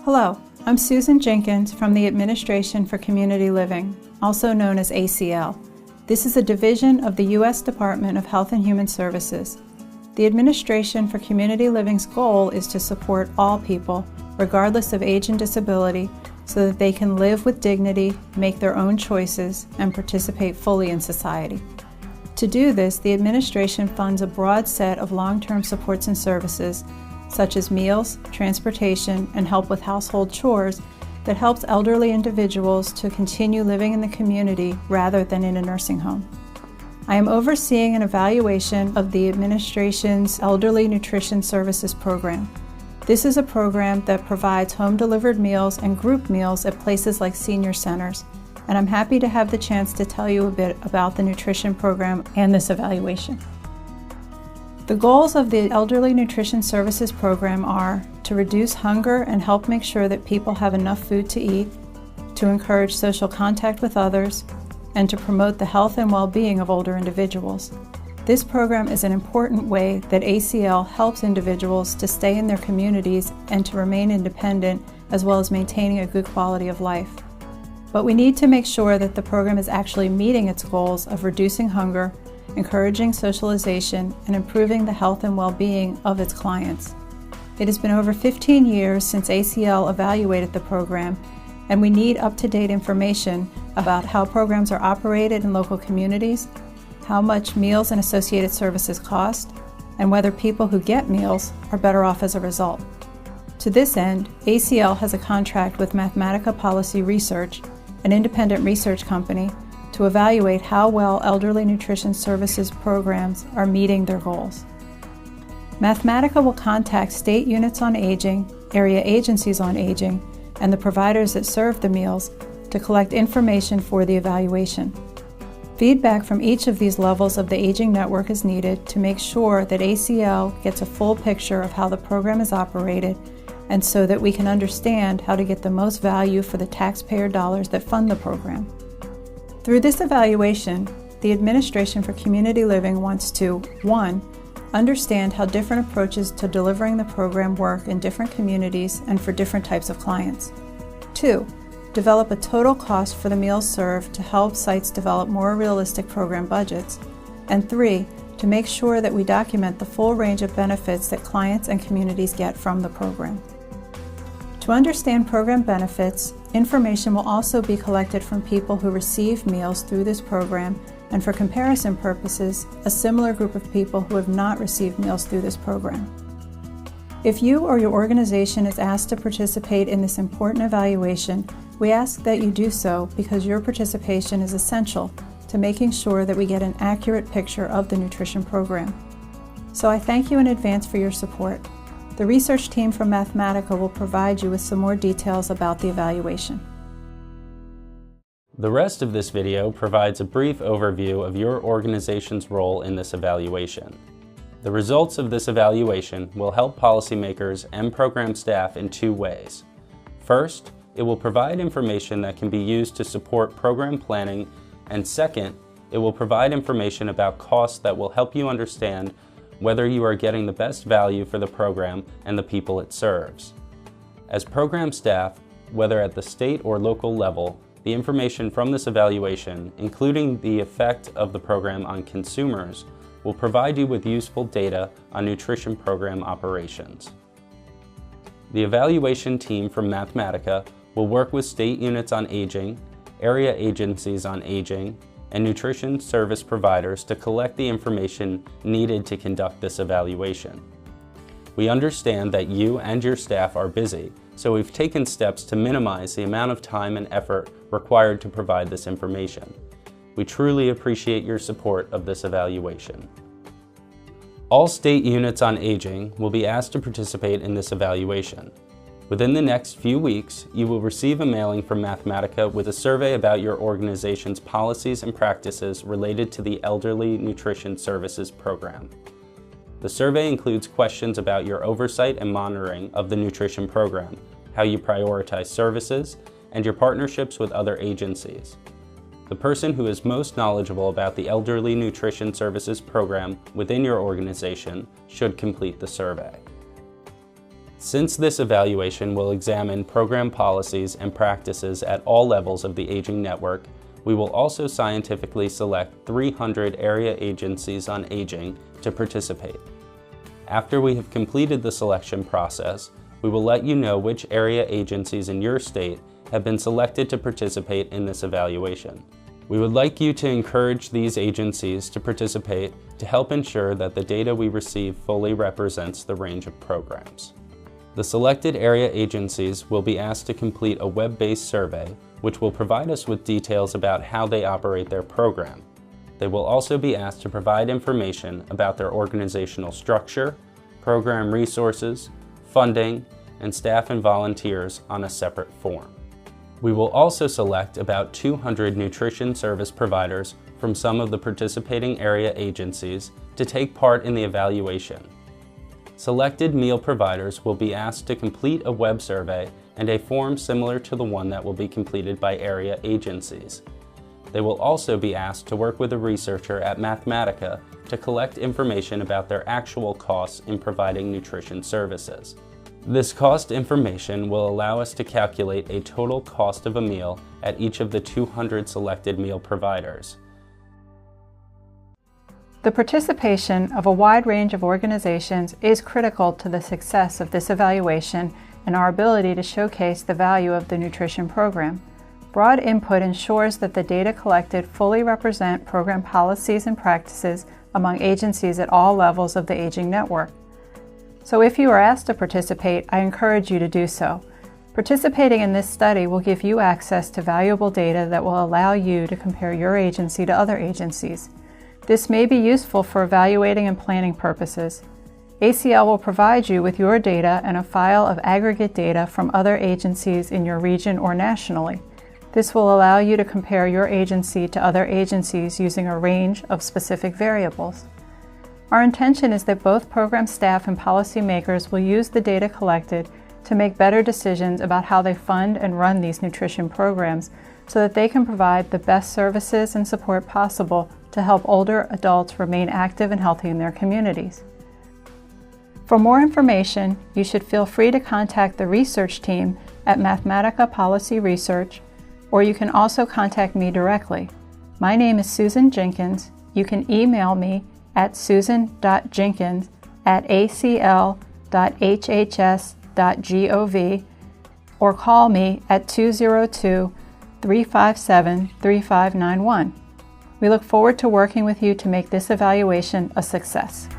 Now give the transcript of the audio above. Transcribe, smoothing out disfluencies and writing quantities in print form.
Hello, I'm Susan Jenkins from the Administration for Community Living, also known as ACL. This is a division of the U.S. Department of Health and Human Services. The Administration for Community Living's goal is to support all people, regardless of age and disability, so that they can live with dignity, make their own choices, and participate fully in society. To do this, the administration funds a broad set of long-term supports and services, such as meals, transportation, and help with household chores that helps elderly individuals to continue living in the community rather than in a nursing home. I am overseeing an evaluation of the administration's Elderly Nutrition Services program. This is a program that provides home-delivered meals and group meals at places like senior centers, and I'm happy to have the chance to tell you a bit about the nutrition program and this evaluation. The goals of the Elderly Nutrition Services program are to reduce hunger and help make sure that people have enough food to eat, to encourage social contact with others, and to promote the health and well-being of older individuals. This program is an important way that ACL helps individuals to stay in their communities and to remain independent, as well as maintaining a good quality of life. But we need to make sure that the program is actually meeting its goals of reducing hunger, encouraging socialization, and improving the health and well-being of its clients. It has been over 15 years since ACL evaluated the program, and we need up-to-date information about how programs are operated in local communities, how much meals and associated services cost, and whether people who get meals are better off as a result. To this end, ACL has a contract with Mathematica Policy Research, an independent research company, to evaluate how well elderly nutrition services programs are meeting their goals. Mathematica will contact state units on aging, area agencies on aging, and the providers that serve the meals to collect information for the evaluation. Feedback from each of these levels of the aging network is needed to make sure that ACL gets a full picture of how the program is operated, and so that we can understand how to get the most value for the taxpayer dollars that fund the program. Through this evaluation, the Administration for Community Living wants to 1. Understand how different approaches to delivering the program work in different communities and for different types of clients. 2. Develop a total cost for the meals served to help sites develop more realistic program budgets. And 3. To make sure that we document the full range of benefits that clients and communities get from the program. To understand program benefits, information will also be collected from people who receive meals through this program, and for comparison purposes, a similar group of people who have not received meals through this program. If you or your organization is asked to participate in this important evaluation, we ask that you do so because your participation is essential to making sure that we get an accurate picture of the nutrition program. So I thank you in advance for your support. The research team from Mathematica will provide you with some more details about the evaluation. The rest of this video provides a brief overview of your organization's role in this evaluation. The results of this evaluation will help policymakers and program staff in 2 ways. First, it will provide information that can be used to support program planning, and second, it will provide information about costs that will help you understand whether you are getting the best value for the program and the people it serves. As program staff, whether at the state or local level, the information from this evaluation, including the effect of the program on consumers, will provide you with useful data on nutrition program operations. The evaluation team from Mathematica will work with state units on aging, area agencies on aging, and nutrition service providers to collect the information needed to conduct this evaluation. We understand that you and your staff are busy, so we've taken steps to minimize the amount of time and effort required to provide this information. We truly appreciate your support of this evaluation. All state units on aging will be asked to participate in this evaluation. Within the next few weeks, you will receive a mailing from Mathematica with a survey about your organization's policies and practices related to the Elderly Nutrition Services program. The survey includes questions about your oversight and monitoring of the nutrition program, how you prioritize services, and your partnerships with other agencies. The person who is most knowledgeable about the Elderly Nutrition Services program within your organization should complete the survey. Since this evaluation will examine program policies and practices at all levels of the aging network, we will also scientifically select 300 area agencies on aging to participate. After we have completed the selection process, we will let you know which area agencies in your state have been selected to participate in this evaluation. We would like you to encourage these agencies to participate to help ensure that the data we receive fully represents the range of programs. The selected area agencies will be asked to complete a web-based survey, which will provide us with details about how they operate their program. They will also be asked to provide information about their organizational structure, program resources, funding, and staff and volunteers on a separate form. We will also select about 200 nutrition service providers from some of the participating area agencies to take part in the evaluation. Selected meal providers will be asked to complete a web survey and a form similar to the one that will be completed by area agencies. They will also be asked to work with a researcher at Mathematica to collect information about their actual costs in providing nutrition services. This cost information will allow us to calculate a total cost of a meal at each of the 200 selected meal providers. The participation of a wide range of organizations is critical to the success of this evaluation and our ability to showcase the value of the nutrition program. Broad input ensures that the data collected fully represent program policies and practices among agencies at all levels of the aging network. So if you are asked to participate, I encourage you to do so. Participating in this study will give you access to valuable data that will allow you to compare your agency to other agencies. This may be useful for evaluating and planning purposes. ACL will provide you with your data and a file of aggregate data from other agencies in your region or nationally. This will allow you to compare your agency to other agencies using a range of specific variables. Our intention is that both program staff and policymakers will use the data collected to make better decisions about how they fund and run these nutrition programs so that they can provide the best services and support possible to help older adults remain active and healthy in their communities. For more information, you should feel free to contact the research team at Mathematica Policy Research, or you can also contact me directly. My name is Susan Jenkins. You can email me at susan.jenkins@acl.hhs.gov or call me at 202-357-3591. We look forward to working with you to make this evaluation a success.